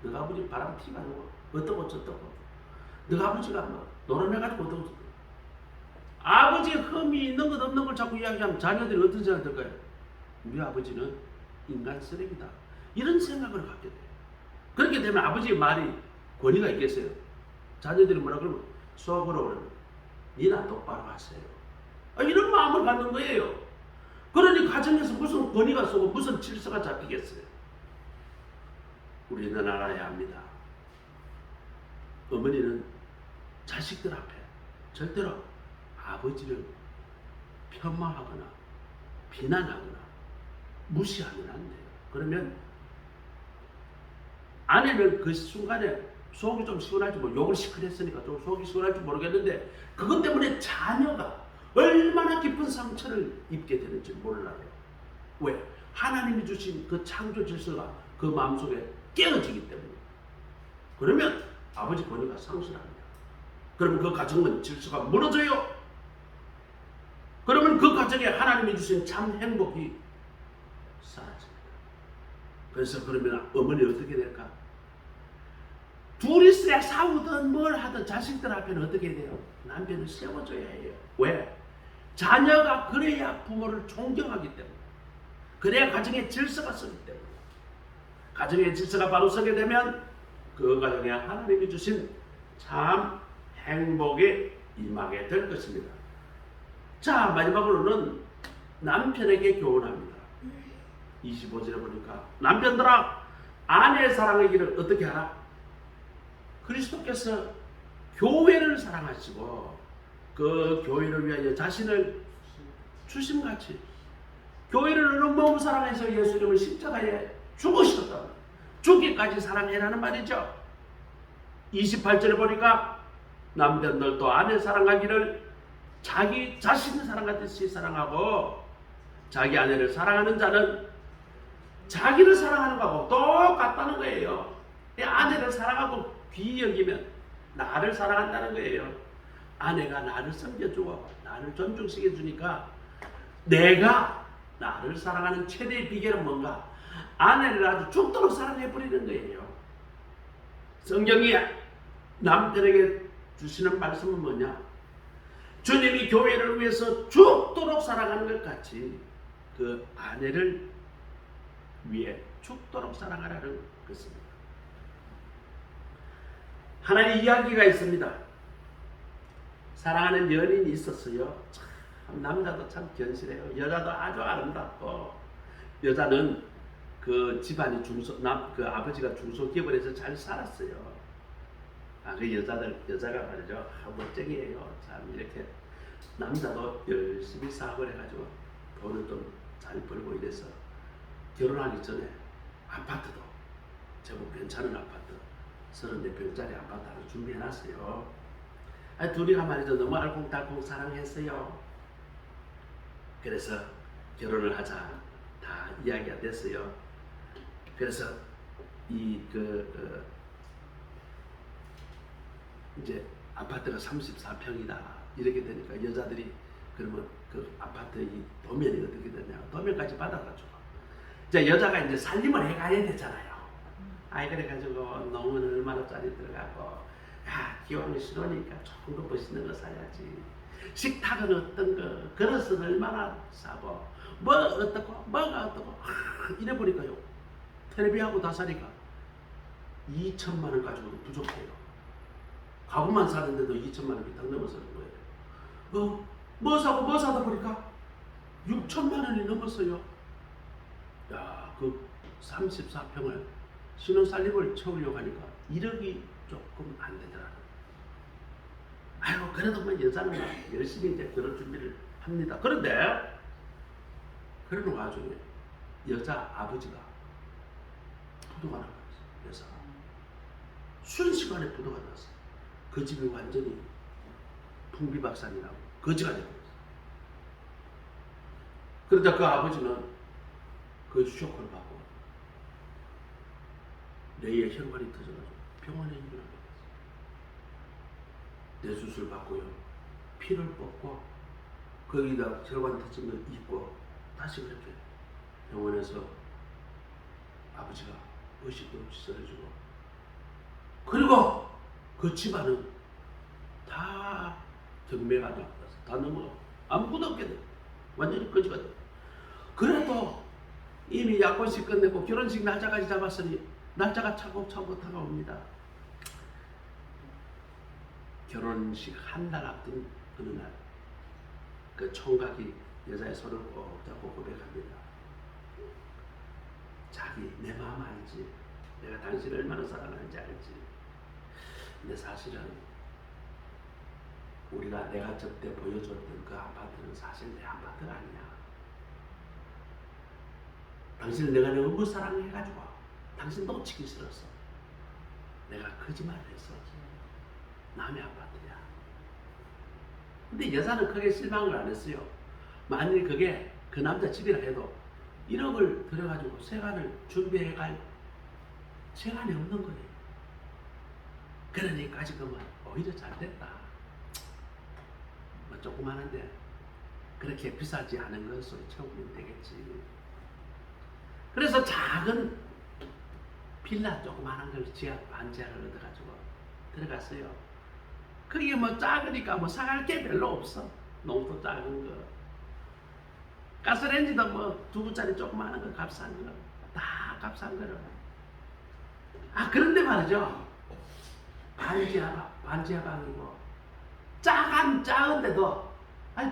너가 아버지 바람 피가지고 어떠고 저떠고. 너가 아버지가 뭐 노름해가지고 어떠고 저떠고. 아버지의 흠이 있는 것 없는 걸 자꾸 이야기하면 자녀들이 어떤 생각이 들까요? 우리 아버지는 인간 쓰레기다. 이런 생각을 갖게 돼요. 그렇게 되면 아버지의 말이 권위가 있겠어요? 자녀들이 뭐라 그러면 속으로는 니나 똑바로 하세요. 이런 마음을 갖는 거예요. 그러니 가정에서 무슨 권위가 쏘고 무슨 질서가 잡히겠어요? 우리는 알아야 합니다. 어머니는 자식들 앞에 절대로 아버지를 폄하하거나 비난하거나 무시하면 안 돼요. 그러면 아내는 그 순간에 속이 좀 시원할지 욕을 시큰했으니까 좀 속이 시원할지 모르겠는데 그것 때문에 자녀가 얼마나 깊은 상처를 입게 되는지 몰라요. 왜? 하나님이 주신 그 창조 질서가 그 마음속에 깨어지기 때문에. 그러면 아버지 권위가 상실합니다. 그러면 그 가정은 질서가 무너져요. 그러면 그 가정에 하나님이 주신 참 행복이 사라집니다. 그래서 그러면 어머니 어떻게 될까? 둘이서야 싸우든 뭘 하든 자식들 앞에는 어떻게 돼요? 남편을 세워줘야 해요. 왜? 자녀가 그래야 부모를 존경하기 때문에. 그래야 가정의 질서가 서기 때문에. 가정의 질서가 바로 서게 되면 그 가정에 하나님이 주신 참 행복이 임하게 될 것입니다. 자, 마지막으로는 남편에게 교훈합니다. 25절에 보니까 남편들아 아내의 사랑의 길을 어떻게 하라? 그리스도께서 교회를 사랑하시고 그 교회를 위하여 자신을 주심같이 교회를 너무 사랑해서 예수 이름을 십자가에 죽으셨다. 죽기까지 사랑해라는 말이죠. 28절에 보니까 남편들도 아내 사랑하기를 자기 자신을 사랑하듯이 사랑하고 자기 아내를 사랑하는 자는 자기를 사랑하는 거하고 똑같다는 거예요. 아내를 사랑하고 귀히 여기면 나를 사랑한다는 거예요. 아내가 나를 섬겨주고 나를 존중시켜주니까 내가 나를 사랑하는 최대의 비결은 뭔가? 아내를 아주 죽도록 사랑해버리는 거예요. 성경이 남편에게 주시는 말씀은 뭐냐? 주님이 교회를 위해서 죽도록 사랑하는 것 같이 그 아내를 위해 죽도록 사랑하라는 것입니다. 하나의 이야기가 있습니다. 사랑하는 연인이 있었어요. 참 남자도 참 견실해요. 여자도 아주 아름답고 여자는 그 집안이 그 아버지가 중소기업을 해서 잘 살았어요. 그 여자가 말이죠. 멋쟁이에요. 참 이렇게 남자도 열심히 사업을 해가지고 돈을 좀 잘 벌고 이래서 결혼하기 전에 아파트도 제법 괜찮은 아파트 34평짜리 아파트 하나 준비해놨어요. 둘이가 말이죠. 너무 알콩달콩 사랑했어요. 그래서 결혼을 하자 다 이야기가 됐어요. 그래서 이제 아파트가 34평이다 이렇게 되니까 여자들이 그러면 그 아파트 이 도면이 어떻게 되냐? 도면까지 받아가지고 이제 여자가 이제 살림을 해가야 되잖아요. 그래가지고 농은 얼마나짜리 들어가고 기왕에 신혼이니까 조금 더 멋있는 거 사야지. 식탁은 어떤 거, 그릇은 얼마나 사고 뭐 어떻고 뭐가 어떻고 이래 보니까요. 텔레비하고 다 사니까 2천만 원 가지고도 부족해요. 가구만 사는데도 2천만 원이 딱 넘어서는 거예요. 뭐 사고 뭐 사다 보니까 6천만 원이 넘었어요. 야, 그 34평을 신혼살림을 채우려고 하니까 1억이 조금 안 되더라고요. 그래도 뭐 여자는 열심히 이제 결혼 준비를 합니다. 그런데 그러는 와중에 여자 아버지가 부도가 나왔어요. 여자가 순식간에 부도가 났어요. 그 집이 완전히 풍비박산이라고 거지가 되었어요. 그러다 그 아버지는 그 쇼크를 받고 뇌에 혈관이 터져가지고 병원에 입원하게 됐어요. 뇌수술 받고요. 피를 뽑고 거기다 혈관 터진 거 입고 다시 그렇게 병원에서 아버지가 의식도 없이 쓰러지고, 그리고 그 집안은 다 경매가 나와서 다 넘어가 아무것도 없게 돼. 완전히 꺼지거든. 그래도 이미 약혼식 끝내고 결혼식 날짜까지 잡았으니 날짜가 차곡차곡 다가옵니다. 결혼식 한 달 앞둔 어느 날, 그 총각이 여자의 손을 꼭 잡고 고백합니다. 자기 내 마음 알지? 내가 당신을 얼마나 사랑하는지 알지? 근데 사실은 내가 저때 보여줬던 그 아파트는 사실 내 아파트가 아니야. 당신을 내가 너무 사랑해가지고 당신 놓치기 싫었어. 내가 거짓말을 했어. 남의 아파트야. 근데 여자는 크게 실망을 안 했어요. 만일 그게 그 남자 집이라 해도 1억을 들여가지고 세간을 준비해갈 세간이 없는 거예요. 그러니까 지금은 오히려 잘 됐다. 뭐 조그만한데 그렇게 비싸지 않은 것으로 채우면 되겠지. 그래서 작은 빌라 조그만한 걸 반지하를 얻어가지고 들어갔어요. 그게 뭐 작으니까 뭐 사갈 게 별로 없어. 농도 작은 거. 가스레인지도 뭐 2불짜리 조그만한 거 값싼 거. 다 값싼 거를. 그런데 말이죠. 반지하 방이고 작은데도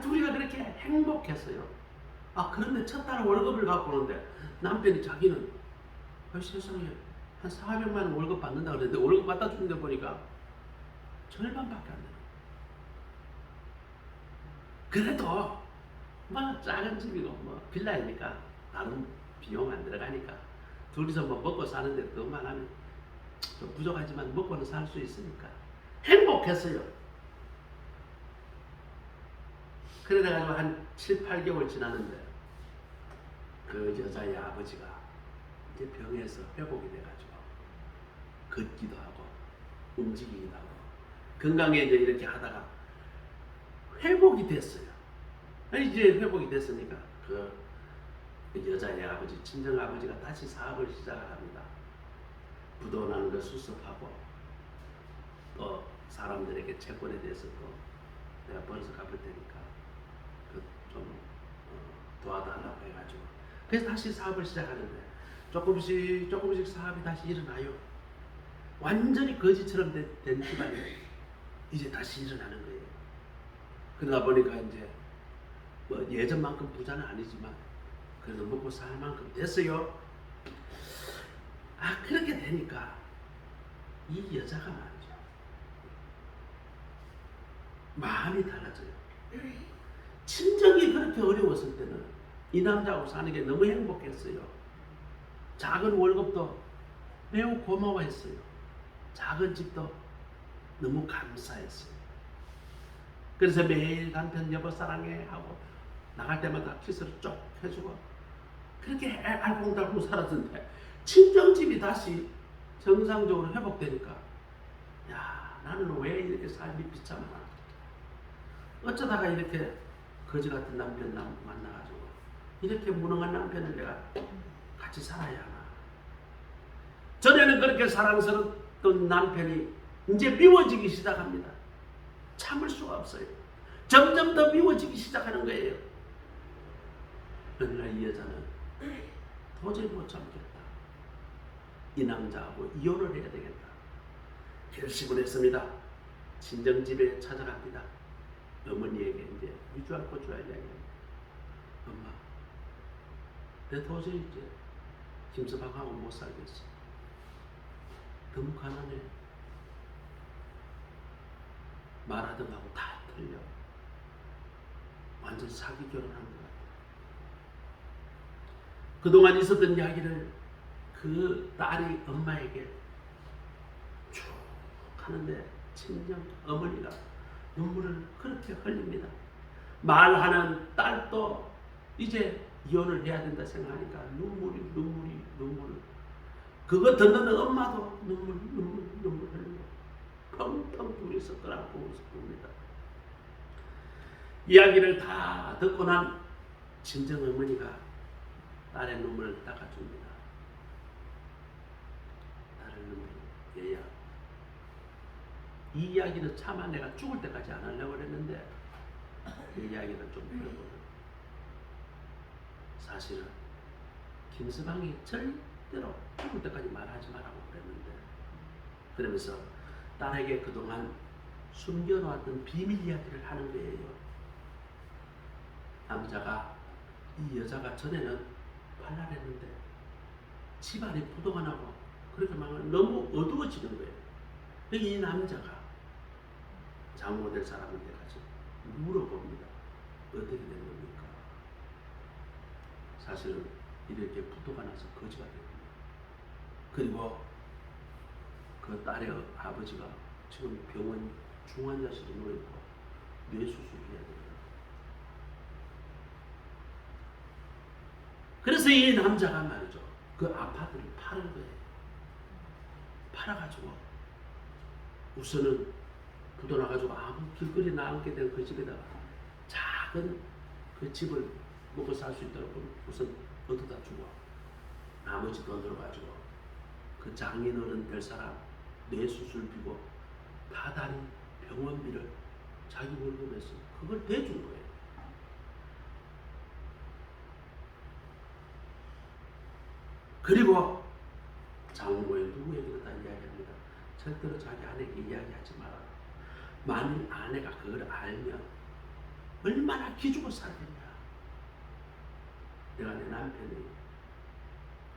둘이가 그렇게 행복했어요. 그런데 첫 달 월급을 갖고 오는데 남편이 자기는 세상에 한 400만 원 월급 받는다 그랬는데 월급 받다 주는데 보니까 절반밖에 안 돼요. 그래도 뭐 작은 집이고 뭐 빌라이니까 다른 비용 안 들어가니까 둘이서 뭐 먹고 사는데 그것만 하면 좀 부족하지만 먹고는 살 수 있으니까 행복했어요. 그래가지고 한 7, 8개월 지났는데 그 여자의 아버지가 이제 병에서 회복이 돼가지고 걷기도 하고 움직이기도 하고 건강해져 이렇게 하다가 회복이 됐어요. 이제 회복이 됐으니까 그 여자의 아버지, 친정 아버지가 다시 사업을 시작을 합니다. 부도 나는 거 수습하고 또 사람들에게 채권에 대해서 또 내가 벌어서 갚을 테니까 좀 도와달라고 해가지고 그래서 다시 사업을 시작하는데 조금씩 사업이 다시 일어나요. 완전히 거지처럼 된 집안이 이제 다시 일어나는 거예요. 그러다 보니까 이제 뭐 예전만큼 부자는 아니지만 그래도 먹고 살 만큼 됐어요. 그렇게 되니까 이 여자가 말이죠. 마음이 달라져요. 친정이 그렇게 어려웠을 때는 이 남자하고 사는 게 너무 행복했어요. 작은 월급도 매우 고마워했어요. 작은 집도 너무 감사했어요. 그래서 매일 남편 여보 사랑해 하고 나갈 때마다 키스를 쭉 해주고 그렇게 알콩달콩 살았는데 친정집이 다시 정상적으로 회복되니까 나는 왜 이렇게 삶이 비참하나, 어쩌다가 이렇게 거지 같은 남편 만나가지고 이렇게 무능한 남편을 내가 같이 살아야 하나. 전에는 그렇게 사랑스럽던 남편이 이제 미워지기 시작합니다. 참을 수가 없어요. 점점 더 미워지기 시작하는 거예요. 어느 날 이 여자는 도저히 못 참겠다. 이 남자하고 이혼을 해야 되겠다. 결심을 했습니다. 친정집에 찾아갑니다. 어머니에게 이제 위주할 고주할 이야기합니다. 엄마, 내 도저히 이제 김서방하고 못 살겠어. 너무 가난해. 말하던 거하고 다 틀려. 완전 사기 결혼한 것 같아. 그동안 있었던 이야기를 그 딸이 엄마에게 쭉 하는데 친정 어머니가 눈물을 그렇게 흘립니다. 말하는 딸도 이제 이혼을 해야 된다 생각하니까 눈물을 그거 듣는 엄마도 눈물 흘리고 펑펑 둘이서 끌어안고 웃습니다. 이야기를 다 듣고 난 친정 어머니가 딸의 눈물을 닦아줍니다. 딸의 눈물, 얘야, 이 이야기는 차마 내가 죽을 때까지 안 하려고 그랬는데 이 이야기를 좀 들어보면 사실은 김서방이 절대로 죽을 때까지 말하지 말라고 그랬는데, 그러면서 딸에게 그동안 숨겨놓았던 비밀 이야기를 하는 거예요. 남자가, 이 여자가 전에는 발랄했는데 집안이 부도가 나고 그렇게 막 너무 어두워지는 거예요. 이 남자가 장모 될 사람한테 가서 물어봅니다. 어떻게 된 겁니까? 사실은 이렇게 부도가 나서 거지가 됩니다. 그리고 그 딸의 아버지가 지금 병원 중환자실에 누워있고 뇌수술을 해야 됩니다. 그래서 이 남자가 말이죠, 그 아파트를 파는 거예요. 팔아가지고 우선은 부도 나가지고 아무 길거리 나앉게 된 그 집에다가 작은 그 집을 먹고 살 수 있도록 우선 얻어다 주고, 나머지 돈으로 가지고 그 장인어른 될 사람 뇌수술비고 다달이 병원비를 자기 월급에서 그걸 대준 거예요. 그리고 장모의 누구에게도 다 이야기합니다. 절대로 자기 아내에게 이야기하지 마라. 만일 아내가 그걸 알면 얼마나 기죽어 살겠냐. 내가 내 남편이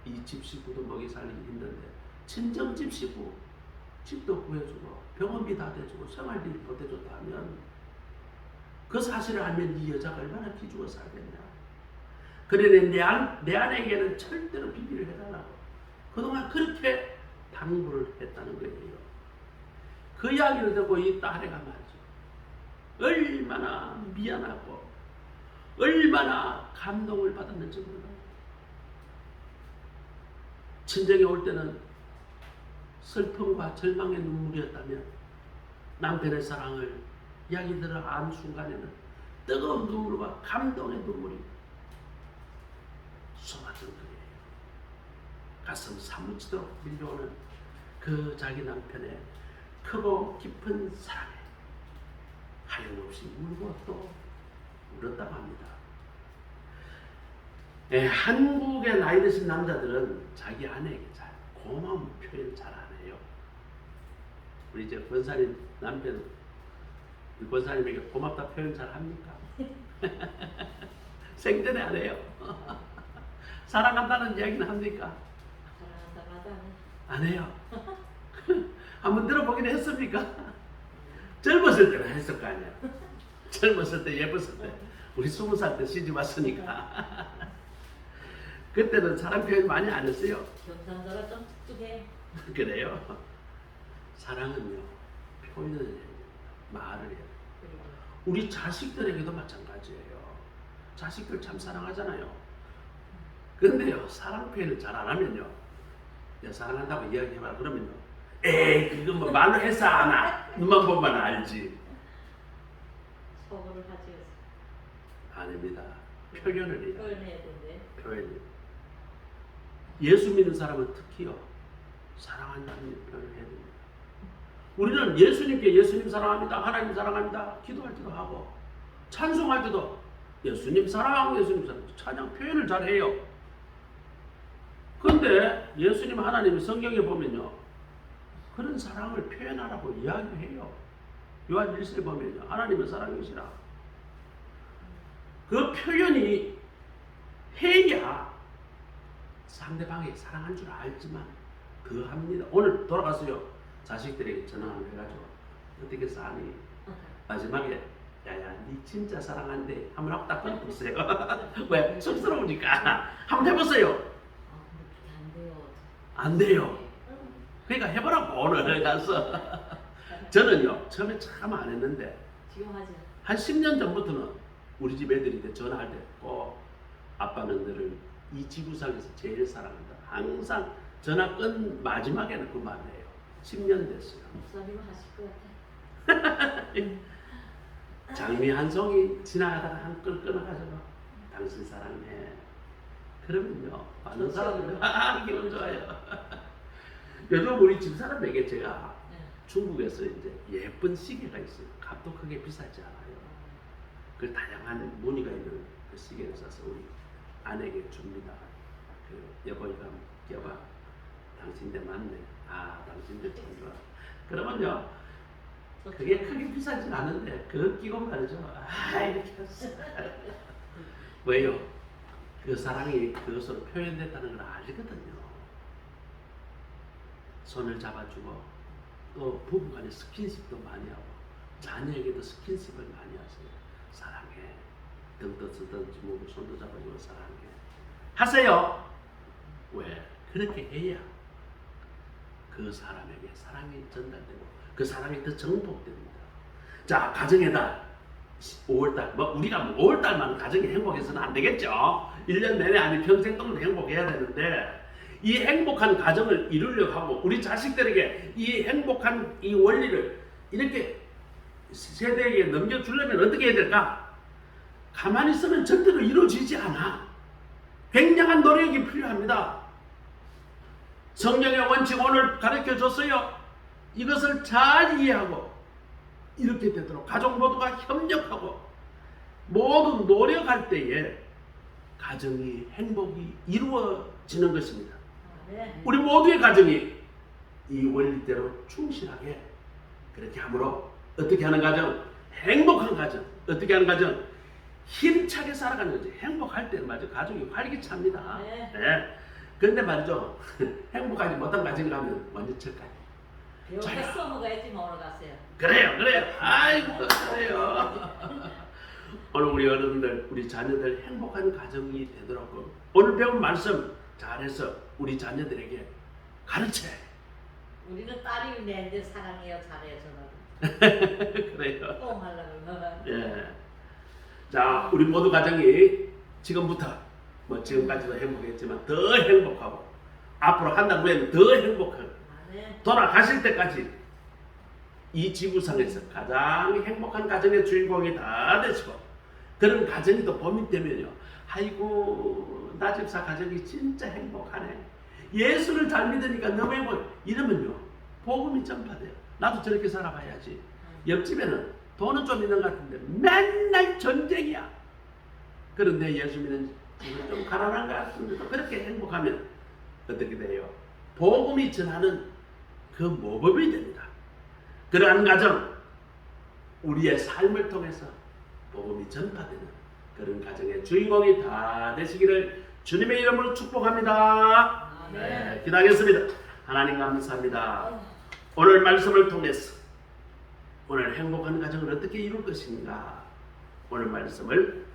이 집 식구도 먹이 살리기 힘든데 친정 집 식구 집도 구해주고 병원비 다 대주고 생활비 보태줬다 하면 그 사실을 알면 이 여자가 얼마나 기죽어 살겠냐. 그러니 내 아내에게는 절대로 비밀을 해달라고 그동안 그렇게 당부를 했다는 거예요. 그 이야기를 듣고 이 딸애가 말이죠, 얼마나 미안하고 얼마나 감동을 받았는지 몰라요. 친정에 올 때는 슬픔과 절망의 눈물이었다면 남편의 사랑을 이야기 들어 안 순간에는 뜨거운 눈물과 감동의 눈물이 쏟아진 거예요. 가슴 사무치도록 밀려오는 그 자기 남편의 크고 깊은 사랑에 하염없이 울고 또 울었다고 합니다. 한국의 나이 드신 남자들은 자기 아내에게 잘 고마운 표현 잘 안 해요. 우리 이제 권사님 남편, 우리 권사님에게 고맙다 표현 잘 합니까? 생전에 안 해요. 사랑한다는 이야기는 합니까? 안 해요. 한번 들어보긴 했습니까? 젊었을 때는 했을 거 아니야. 젊었을 때, 예뻤을 때. 우리 20살 때 시집 왔으니까. 그때는 사랑 표현 많이 안 했어요. 경상도가 좀 뚝뚝해. 그래요. 사랑은요, 표현을 해야 됩니다. 말을 해야 돼요. 우리 자식들에게도 마찬가지예요. 자식들 참 사랑하잖아요. 근데요, 사랑 표현을 잘 안 하면요, 야, 사랑한다고 이야기해봐라 그러면요, 에이 그거 뭐 말로 해서 아나, 눈만 보면 알지. 서구를 하지. 아닙니다. 표현을 해야 표현해야 된대. 표현. 예수 믿는 사람은 특히요, 사랑한다는 표현을 해야 됩니다. 우리는 예수님께 예수님 사랑합니다, 하나님 사랑합니다, 기도할 때도 하고 찬송할 때도 예수님 사랑, 예수님 사랑, 찬양 표현을 잘 해요. 그런데 예수님 하나님이 성경에 보면요, 그런 사랑을 표현하라고 이야기해요. 요한 1서에 보면요, 하나님은 사랑이시라. 그 표현이 해야 상대방이 사랑한 줄 알지만 더 합니다. 오늘 돌아가서요, 자식들에게 전화를 해가지고 어떻게 사니? 마지막에 야야 니 진짜 사랑한대 한번 하고 딱 끊어보세요. 왜? 쑥스러우니까 한번 해보세요. 근데 그게 안 돼요. 그러니까 해보라고 오늘 가서. 저는요 처음에 참 안 했는데 지금 하죠. 한 10년 전부터는 우리 집 애들이 전화할 때 꼭 아빠는 너를 이 지구상에서 제일 사랑한다. 항상 전화 끈 마지막에는 그 말을 해요. 10년 됐어요. 목사님 하실 것 같아. 장미 한 송이 지나가다가 한 끌 끊어가지고 당신 사랑해. 그러면요 많은 사람들이 기분 좋아요. 요즘 우리 집사람에게 제가 네. 중국에서 이제 예쁜 시계가 있어요. 값도 크게 비싸지 않아요. 그 다양한 무늬가 있는 그 시계를 사서 우리 아내에게 줍니다. 그 여보이가 여봐 당신들 맞네. 아 당신들 참 좋아. 그러면요 그게 크게 비싸진 않은데 그거 끼고 말이죠. 아 이렇게 했어. 왜요? 그 사랑이 그것으로 표현됐다는 걸 알거든요. 손을 잡아주고 또 부부간의 스킨십도 많이 하고 자녀에게도 스킨십을 많이 하세요. 사랑해. 등도 쓰든지 뭐 손도 잡아주고 사랑해. 하세요. 왜? 그렇게 해야 그 사람에게 사랑이 전달되고 그 사람이 더 정복됩니다. 자, 가정의 달 5월달 뭐 우리가 뭐 5월달만 가정이 행복해서는 안 되겠죠. 1년 내내 아니 평생 동안 행복해야 되는데 이 행복한 가정을 이루려고 하고 우리 자식들에게 이 행복한 이 원리를 이렇게 세대에게 넘겨주려면 어떻게 해야 될까? 가만히 있으면 절대로 이루어지지 않아. 굉장한 노력이 필요합니다. 성경의 원칙 오늘 가르쳐 줬어요. 이것을 잘 이해하고 이렇게 되도록 가족 모두가 협력하고 모두 노력할 때에 가정이 행복이 이루어지는 것입니다. 네. 우리 모두의 가정이 이 원리대로 충실하게 그렇게 함으로 어떻게 하는 가정? 행복한 가정. 어떻게 하는 가정? 힘차게 살아가는 거지. 행복할 때는 말이죠. 가정이 활기찹니다. 네. 네. 그런데 말이죠. 행복하지 못한 가정 가면 완전 철까지. 배워서 써먹어야지 뭐로 갔어요. 그래요. 아이고 그래요. 오늘 우리 어른들, 우리 자녀들 행복한 가정이 되도록 오늘 배운 말씀 잘해서 우리 자녀들에게 가르쳐. 우리는 딸이 내한테 사랑해요, 잘해요, 저는. 그래요. 똥 하려고. 예. 자, 우리 모두 가정이 지금부터 뭐 지금까지도 행복했지만 더 행복하고 앞으로 한 달 후에는 더 행복하고 네. 돌아가실 때까지 이 지구상에서 가장 행복한 가정의 주인공이 다 되시고 그런 가정이 또 봄이 되면요. 아이고 나 집사 가정이 진짜 행복하네. 예수를 잘 믿으니까 너무 행복해. 이러면요. 복음이 전파돼요. 나도 저렇게 살아봐야지. 옆집에는 돈은 좀 있는 것 같은데 맨날 전쟁이야. 그런데 예수 믿는 집은 좀 가난한 것 같은데 그렇게 행복하면 어떻게 돼요? 복음이 전하는 그 모범이 됩니다. 그러한 가정, 우리의 삶을 통해서 복음이 전파되는 그런 가정의 주인공이 다 되시기를 주님의 이름으로 축복합니다. 네, 기도하겠습니다. 하나님 감사합니다. 오늘 말씀을 통해서 오늘 행복한 가정을 어떻게 이룰 것인가 오늘 말씀을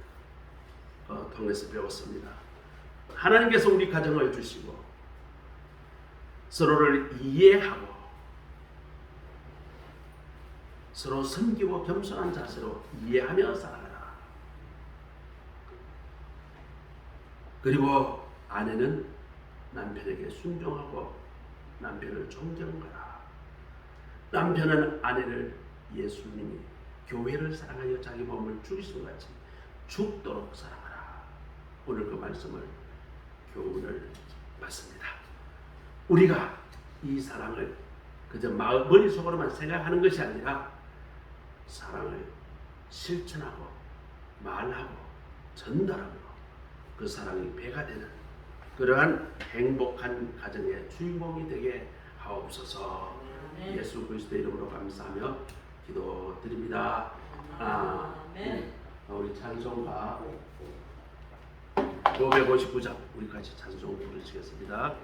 통해서 배웠습니다. 하나님께서 우리 가정을 주시고 서로를 이해하고 서로 섬기고 겸손한 자세로 이해하며 살아가라. 그리고 아내는 남편에게 순종하고 남편을 존경하라. 남편은 아내를 예수님이 교회를 사랑하여 자기 몸을 죽이신 것 같이 죽도록 사랑하라. 오늘 그 말씀을 교훈을 받습니다. 우리가 이 사랑을 그저 머릿속으로만 생각하는 것이 아니라 사랑을 실천하고 말하고 전달하고 그 사랑이 배가 되는 그러한 행복한 가정의 주인공이 되게 하옵소서. 예수 그리스도의 이름으로 감사하며 기도드립니다. 아멘. 우리 찬송가 559장 우리 같이 찬송 부르시겠습니다.